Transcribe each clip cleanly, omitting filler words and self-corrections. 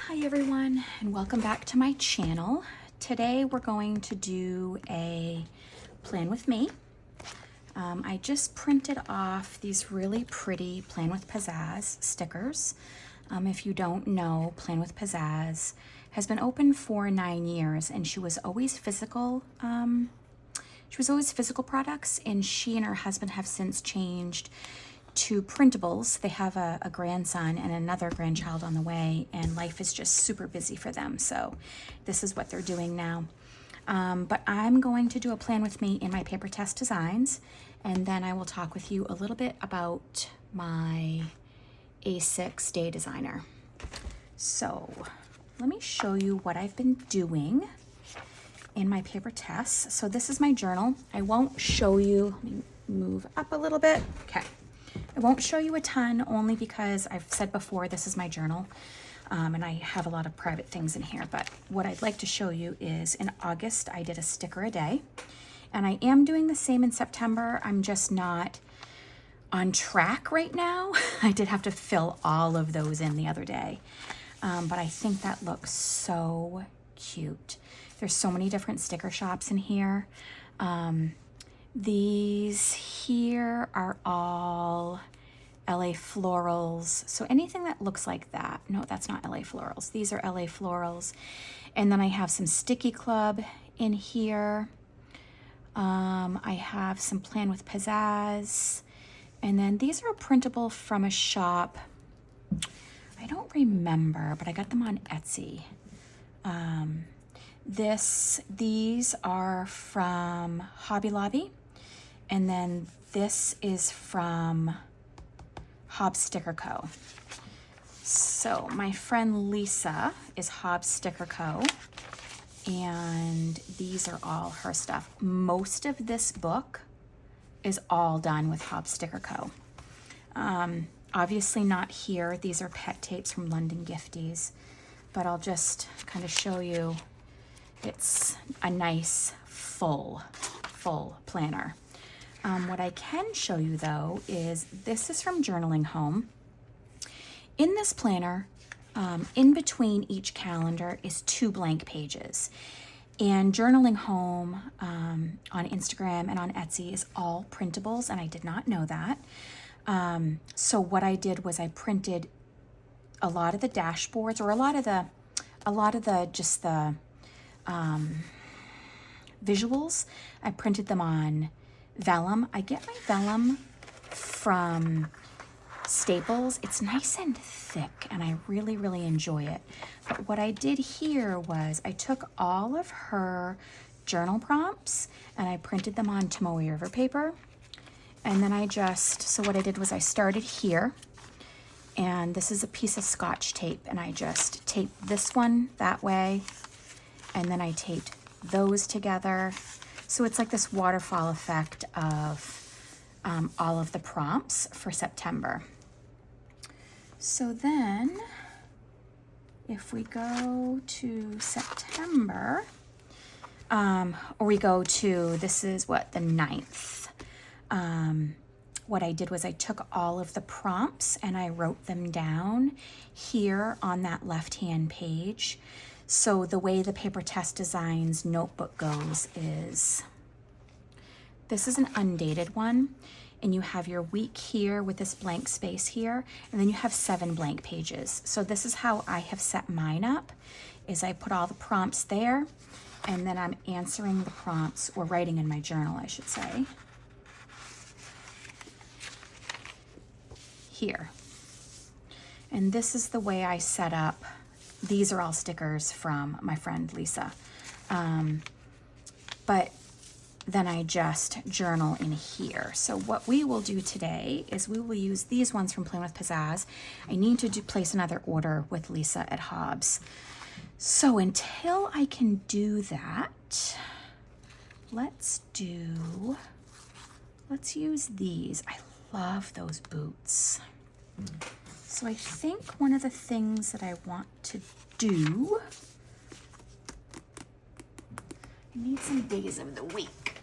Hi everyone, and welcome back to my channel. Today we're going to do a plan with me. I just printed off these really pretty Plan with Pizzazz stickers. If you don't know, Plan with Pizzazz has been open for 9 years, and she was always physical. She was always physical products, and she and her husband have since changed to printables. They have a grandson and another grandchild on the way, and life is just super busy for them. So this is what they're doing now. But I'm going to do a plan with me in my paper test designs, and then I will talk with you a little bit about my A6 day designer. So let me show you what I've been doing in my paper tests. So this is my journal. I won't show you, let me move up a little bit. Okay. I won't show you a ton, only because I've said before, this is my journal, and I have a lot of private things in here. But what I'd like to show you is in August, I did a sticker a day, and I am doing the same in September. I'm just not on track right now. I did have to fill all of those in the other day, but I think that looks so cute. There's so many different sticker shops in here. These here are all LA Florals. So anything that looks like that. No, that's not LA Florals. These are LA Florals. And then I have some Sticky Club in here. I have some Plan with Pizzazz. And then these are printable from a shop. I don't remember, but I got them on Etsy. These are from Hobby Lobby. And then this is from Hobbs Sticker Co. So my friend Lisa is Hobbs Sticker Co. And these are all her stuff. Most of this book is all done with Hobbs Sticker Co. Obviously not here. These are pet tapes from London Gifties. But I'll just kind of show you. It's a nice full planner. What I can show you though is this is from Journaling Home. In this planner, in between each calendar is 2 blank pages. And Journaling Home on Instagram and on Etsy is all printables, and I did not know that. So what I did was I printed a lot of the dashboards, or a lot of the visuals. I printed them on vellum. I get my vellum from Staples. It's nice and thick, and I really, really enjoy it. But what I did here was I took all of her journal prompts and I printed them on Tomoe River paper. And then so what I did was I started here, and this is a piece of Scotch tape, and I just taped this one that way, and then I taped those together. So it's like this waterfall effect of all of the prompts for September. So then if we go to September, or we go to, this is what, the 9th. What I did was I took all of the prompts and I wrote them down here on that left-hand page. So the way the Paper Test Designs notebook goes is, this is an undated one, and you have your week here with this blank space here, and then you have 7 blank pages. So this is how I have set mine up, is I put all the prompts there, and then I'm answering the prompts, or writing in my journal, I should say, here. And this is the way I set up. These are all stickers from my friend Lisa. But then I just journal in here. So what we will do today is we will use these ones from Plan with Pizzazz. I need to place another order with Lisa at Hobbs. So until I can do that, let's use these. I love those boots. So I think one of the things that I want to do, I need some days of the week,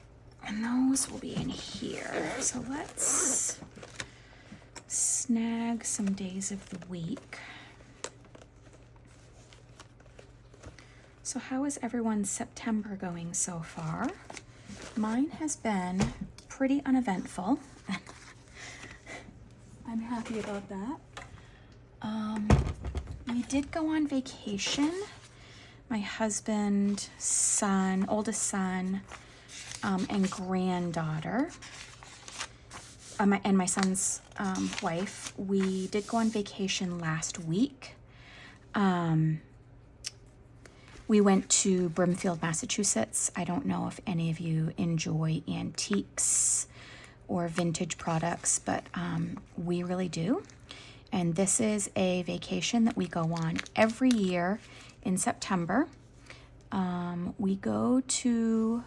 and those will be in here. So let's snag some days of the week. So how is everyone's September going so far? Mine has been pretty uneventful. I'm happy about that. We did go on vacation. My husband, son, oldest son, and granddaughter, and my son's wife, we did go on vacation last week. We went to Brimfield, Massachusetts. I don't know if any of you enjoy antiques or vintage products, but we really do. And this is a vacation that we go on every year in September. We go to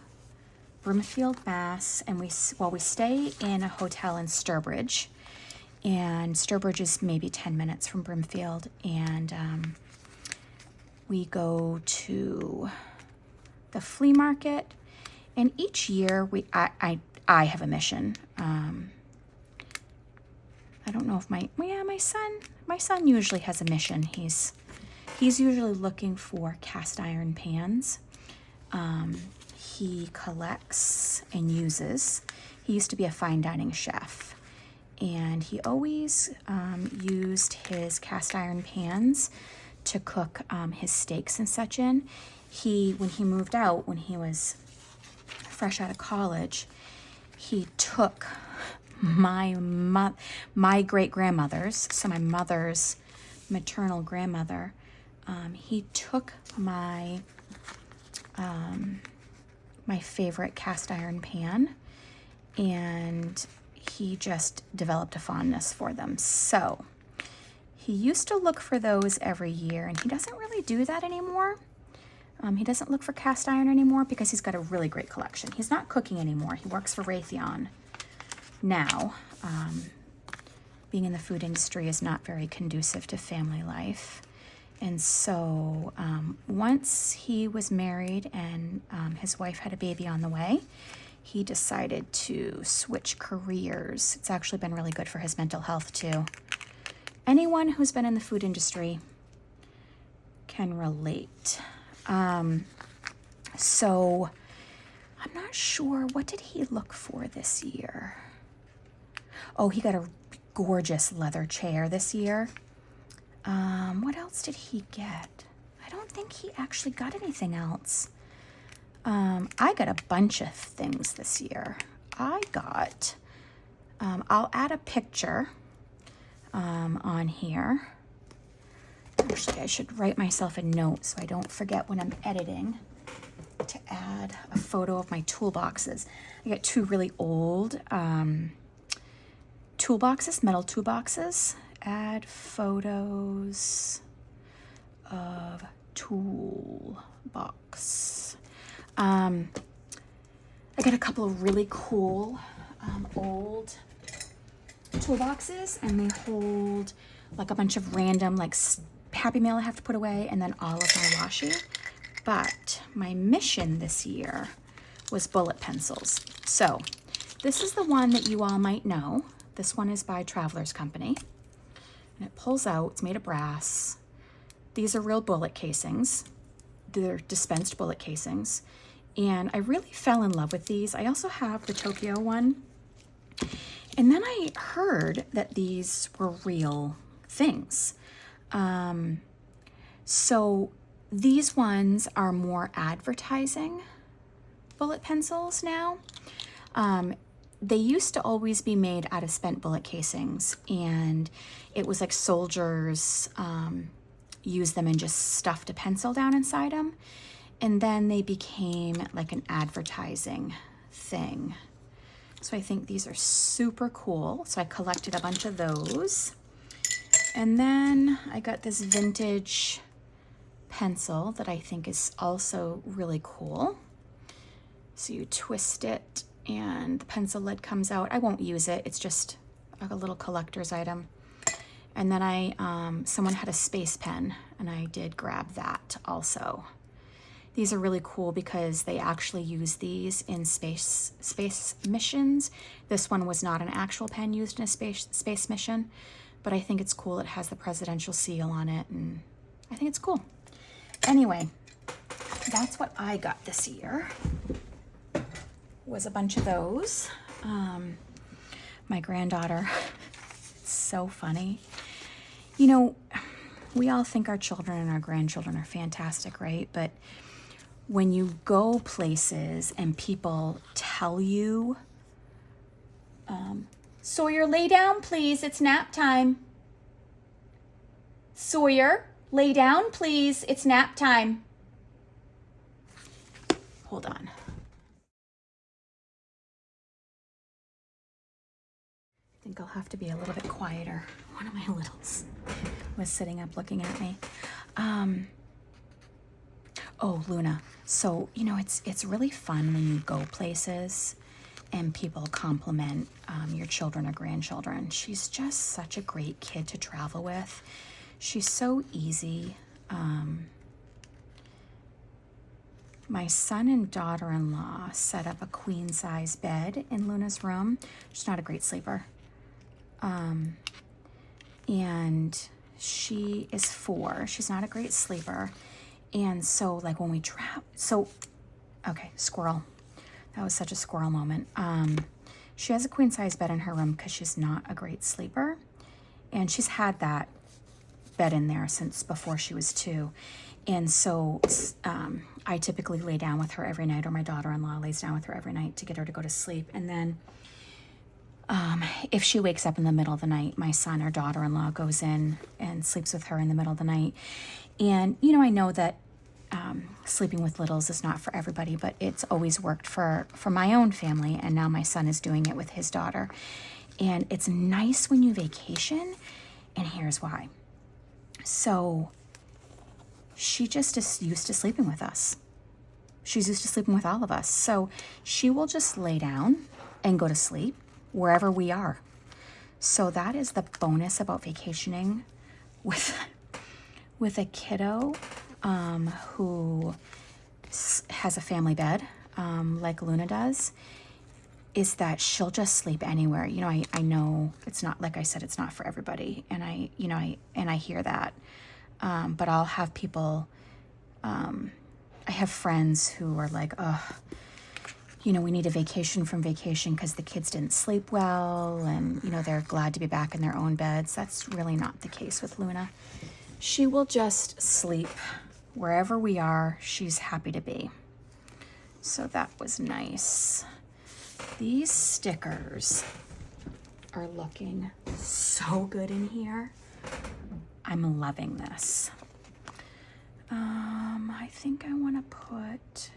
Brimfield, Mass, and we stay in a hotel in Sturbridge, and Sturbridge is maybe 10 minutes from Brimfield, and we go to the flea market, and each year I have a mission. I don't know if my son usually has a mission. He's usually looking for cast iron pans. He collects and uses. He used to be a fine dining chef, and he always used his cast iron pans to cook his steaks and such in. When he moved out, when he was fresh out of college, he took my great-grandmother's, so my mother's maternal grandmother, he took my favorite cast iron pan, and he just developed a fondness for them. So he used to look for those every year, and he doesn't really do that anymore. He doesn't look for cast iron anymore because he's got a really great collection. He's not cooking anymore. He works for Raytheon now. Being in the food industry is not very conducive to family life. And so once he was married and his wife had a baby on the way, he decided to switch careers. It's actually been really good for his mental health too. Anyone who's been in the food industry can relate. So I'm not sure, what did he look for this year? Oh, he got a gorgeous leather chair this year. What else did he get? I don't think he actually got anything else. I got a bunch of things this year. I got, I'll add a picture on here. Actually, I should write myself a note so I don't forget when I'm editing to add a photo of my toolboxes. I got two really old toolboxes, metal toolboxes. Add photos of toolbox. I got a couple of really cool old toolboxes, and they hold like a bunch of random like Happy Meal I have to put away, and then all of my washi. But my mission this year was bullet pencils. So this is the one that you all might know. This one is by Traveler's Company. And it pulls out, it's made of brass. These are real bullet casings. They're dispensed bullet casings. And I really fell in love with these. I also have the Tokyo one. And then I heard that these were real things. So these ones are more advertising bullet pencils now. They used to always be made out of spent bullet casings, and it was like soldiers used them and just stuffed a pencil down inside them. And then they became like an advertising thing. So I think these are super cool. So I collected a bunch of those. And then I got this vintage pencil that I think is also really cool. So you twist it and the pencil lid comes out. I won't use it. It's just a little collector's item. And then someone had a space pen, and I did grab that also. These are really cool because they actually use these in space missions. This one was not an actual pen used in a space mission, but I think it's cool. It has the presidential seal on it, and I think it's cool. Anyway, that's what I got this year, was a bunch of those. My granddaughter, it's so funny. You know, we all think our children and our grandchildren are fantastic, right? But when you go places and people tell you, Sawyer, lay down, please. It's nap time. Sawyer, lay down, please. It's nap time. Hold on. I think I'll have to be a little bit quieter. One of my littles was sitting up looking at me. Oh, Luna. So, you know, it's really fun when you go places and people compliment your children or grandchildren. She's just such a great kid to travel with. She's so easy. My son and daughter-in-law set up a queen-size bed in Luna's room. She's not a great sleeper. And she is 4. She's not a great sleeper. And so, like, when we travel, okay, squirrel. That was such a squirrel moment. She has a queen-size bed in her room because she's not a great sleeper. And she's had that bed in there since before she was 2. And so I typically lay down with her every night, or my daughter-in-law lays down with her every night to get her to go to sleep. And then if she wakes up in the middle of the night, my son or daughter-in-law goes in and sleeps with her in the middle of the night. And, you know, I know that sleeping with littles is not for everybody, but it's always worked for my own family, and now my son is doing it with his daughter. And it's nice when you vacation, and here's why. So she just is used to sleeping with us. She's used to sleeping with all of us. So she will just lay down and go to sleep wherever we are. So that is the bonus about vacationing with a kiddo who has a family bed, like Luna does, is that she'll just sleep anywhere. You know, I know it's not, like I said, it's not for everybody, and I hear that. But I'll have people, I have friends who are like, oh, you know, we need a vacation from vacation because the kids didn't sleep well, and, you know, they're glad to be back in their own beds. That's really not the case with Luna. She will just sleep wherever we are. She's happy to be. So that was nice. These stickers are looking so good in here. I'm loving this. I think I want to put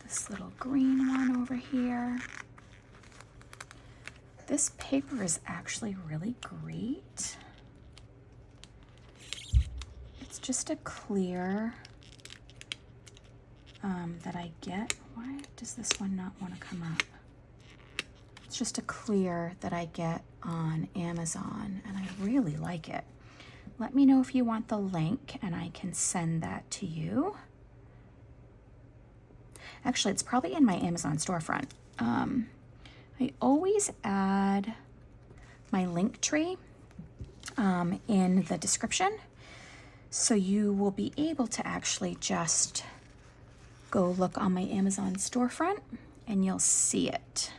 this little green one over here. This paper is actually really great. It's just a clear that I get. Why does this one not want to come up? It's just a clear that I get on Amazon, and I really like it. Let me know if you want the link, and I can send that to you. Actually, it's probably in my Amazon storefront. I always add my link tree in the description, so you will be able to actually just go look on my Amazon storefront and you'll see it.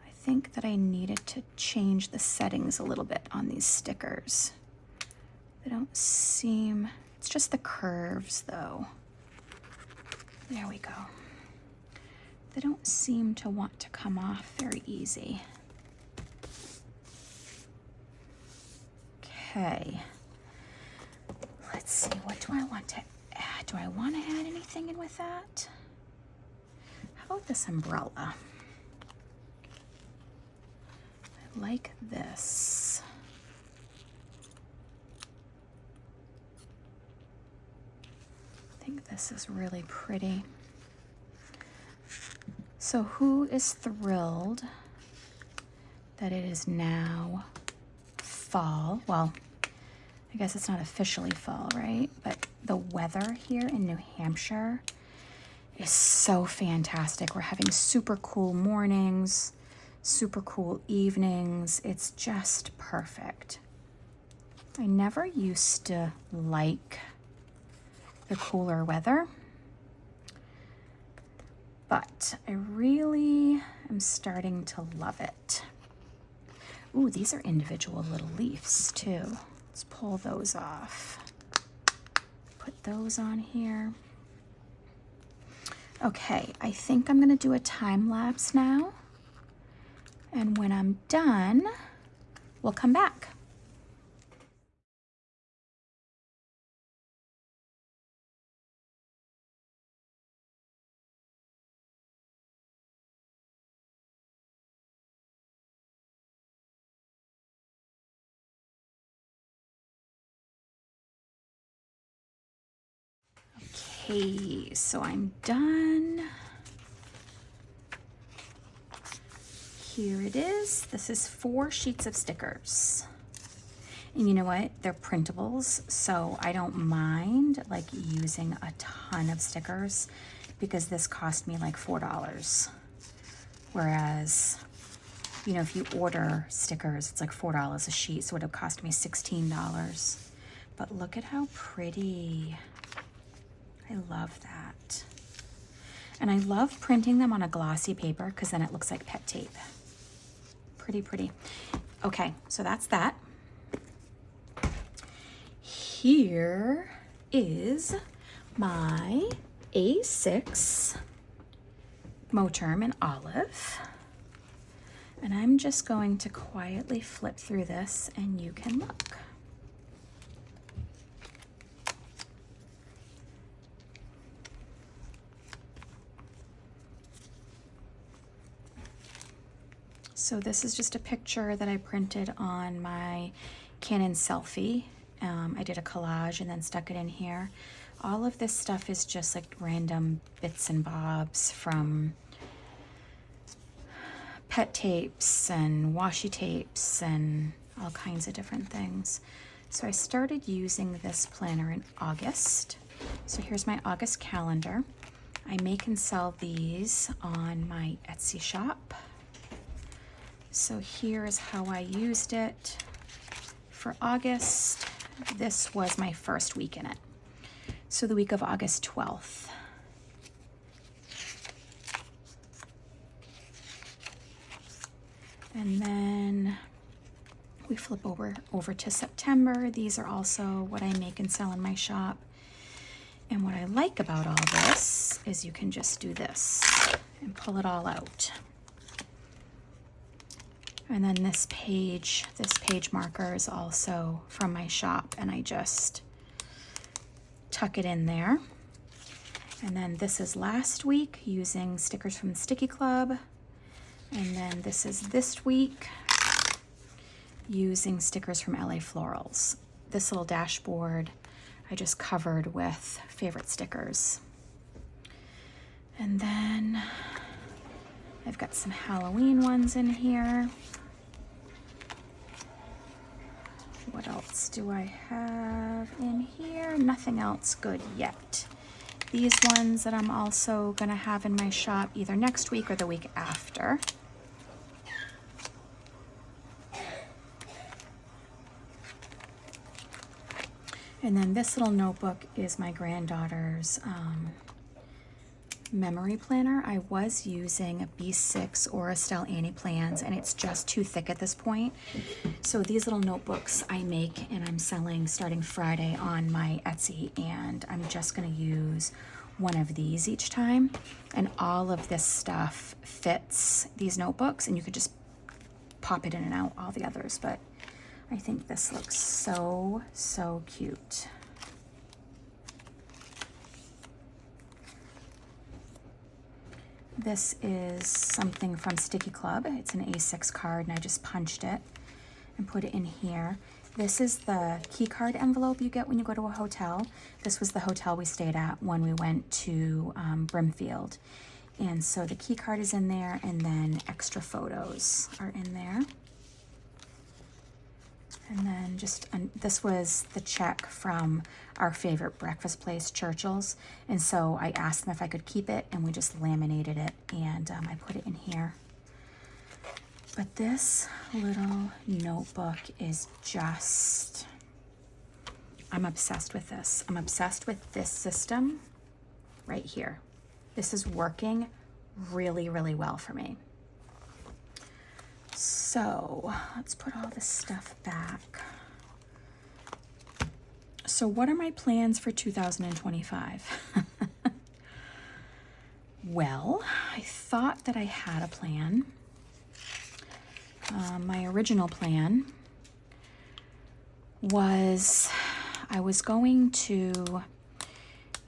I think that I needed to change the settings a little bit on these stickers. They don't seem, it's just the curves though. There we go. They don't seem to want to come off very easy. Okay. Let's see, what do I want to add? Do I want to add anything in with that? How about this umbrella? I like this. I think this is really pretty. So who is thrilled that it is now fall? Well, I guess it's not officially fall, right? But the weather here in New Hampshire is so fantastic. We're having super cool mornings, super cool evenings. It's just perfect. I never used to like the cooler weather. But I really am starting to love it. Ooh, these are individual little leaves too. Let's pull those off. Put those on here. Okay, I think I'm gonna do a time lapse now. And when I'm done, we'll come back. Okay, so I'm done. Here it is. This is 4 sheets of stickers. And you know what? They're printables, so I don't mind like using a ton of stickers because this cost me like $4. Whereas, you know, if you order stickers, it's like $4 a sheet, so it would have cost me $16. But look at how pretty. I love that. And I love printing them on a glossy paper because then it looks like pet tape. Pretty, pretty. Okay, so that's that. Here is my A6 Moterm in olive. And I'm just going to quietly flip through this and you can look. So this is just a picture that I printed on my Canon selfie. I did a collage and then stuck it in here. All of this stuff is just like random bits and bobs from pet tapes and washi tapes and all kinds of different things. So I started using this planner in August. So here's my August calendar. I make and sell these on my Etsy shop. So here's how I used it for August. This was my first week in it. So the week of August 12th. And then we flip over to September. These are also what I make and sell in my shop. And what I like about all this is you can just do this and pull it all out. And then this page marker is also from my shop, and I just tuck it in there. And then this is last week using stickers from the Sticky Club. And then this is this week using stickers from LA Florals. This little dashboard I just covered with favorite stickers. And then I've got some Halloween ones in here. What else do I have in here? Nothing else good yet. These ones that I'm also gonna have in my shop either next week or the week after. And then this little notebook is my granddaughter's memory planner. I was using a B6 or Estelle Annie plans, and it's just too thick at this point. So these little notebooks I make and I'm selling starting Friday on my Etsy, and I'm just gonna use one of these each time. And all of this stuff fits these notebooks, and you could just pop it in and out all the others, but I think this looks so, so cute. This is something from Sticky Club. It's an A6 card, and I just punched it and put it in here. This is the key card envelope you get when you go to a hotel. This was the hotel we stayed at when we went to Brimfield. And so the key card is in there, and then extra photos are in there. And then just, this was the check from our favorite breakfast place, Churchill's. And so I asked them if I could keep it, and we just laminated it, and I put it in here. But this little notebook is just, I'm obsessed with this. I'm obsessed with this system right here. This is working really, really well for me. So let's put all this stuff back. So what are my plans for 2025? Well, I thought that I had a plan. My original plan was I was going to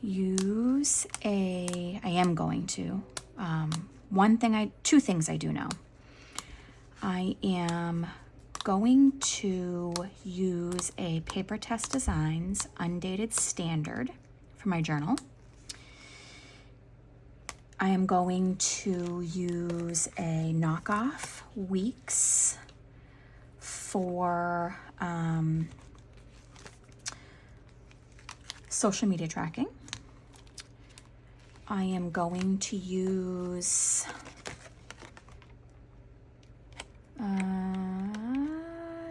use I am going to, two things I do know. I am going to use a Paper Test Designs undated standard for my journal. I am going to use a knockoff Weeks for social media tracking. I am going to use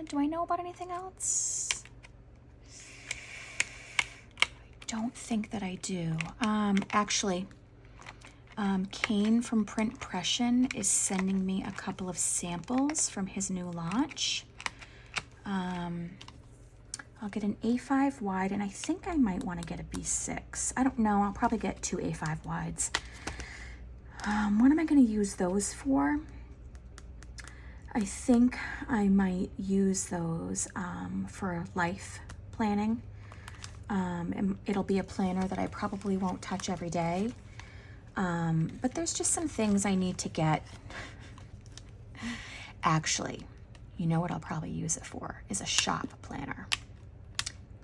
do I know about anything else? I don't think that I do. Actually, Kane from Print Pression is sending me a couple of samples from his new launch. I'll get an A5 wide, and I think I might want to get a B6. I don't know. I'll probably get two A5 wides. What am I going to use those for? I think I might use those for life planning. And it'll be a planner that I probably won't touch every day. But there's just some things I need to get. Actually, you know what I'll probably use it for is a shop planner.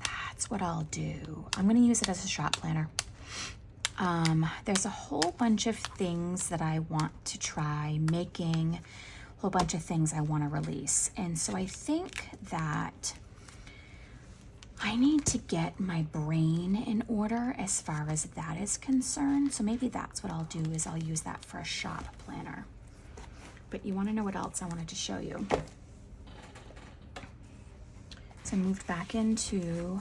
That's what I'll do. I'm going to use it as a shop planner. There's a whole bunch of things that I want to try making, a whole bunch of things I want to release. And so I think that I need to get my brain in order as far as that is concerned. So maybe that's what I'll do, is I'll use that for a shop planner. But you want to know what else I wanted to show you. So I moved back into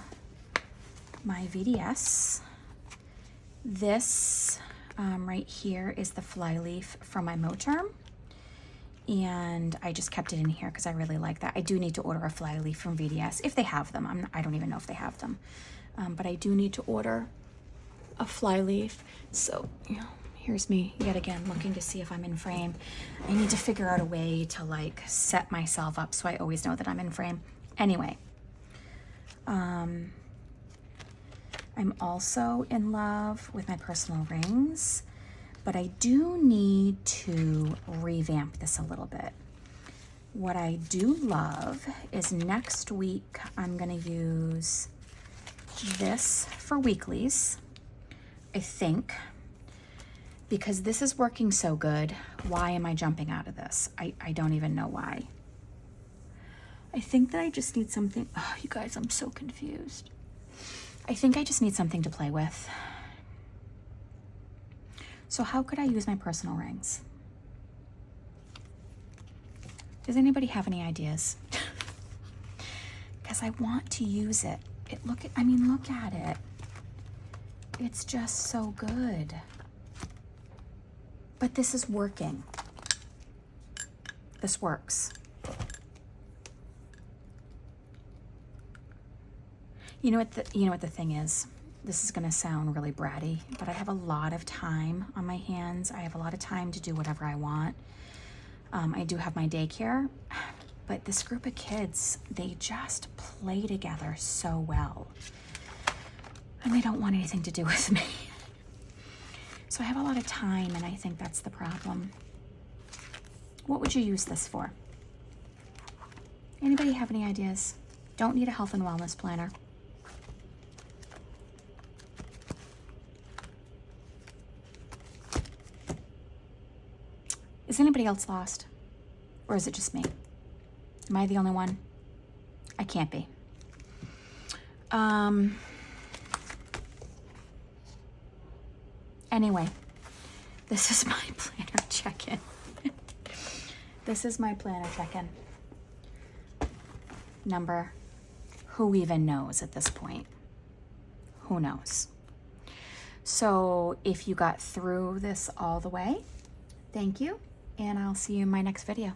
my VDS. This right here is the flyleaf from my Moterm. And I just kept it in here because I really like that. I do need to order a flyleaf from VDS if they have them. I don't even know if they have them. But I do need to order a flyleaf. So, here's me yet again looking to see if I'm in frame. I need to figure out a way to like set myself up so I always know that I'm in frame. Anyway, I'm also in love with my personal rings. But I do need to revamp this a little bit. What I do love is next week I'm going to use this for weeklies, I think, because this is working so good. Why am I jumping out of this? I don't even know why. I think that I just need something. Oh, you guys, I'm so confused. I think I just need something to play with. So how could I use my personal rings? Does anybody have any ideas? Because I want to use it. Look at it. It's just so good. But this is working. This works. You know what the thing is? This is going to sound really bratty, but I have a lot of time on my hands. I have a lot of time to do whatever I want. I do have my daycare, but this group of kids, they just play together so well. And they don't want anything to do with me. So I have a lot of time, and I think that's the problem. What would you use this for? Anybody have any ideas? Don't need a health and wellness planner. Is anybody else lost? Or is it just me? Am I the only one? I can't be. Anyway, this is my planner check-in. This is my planner check-in. Number, who even knows at this point? Who knows? So if you got through this all the way, thank you, and I'll see you in my next video.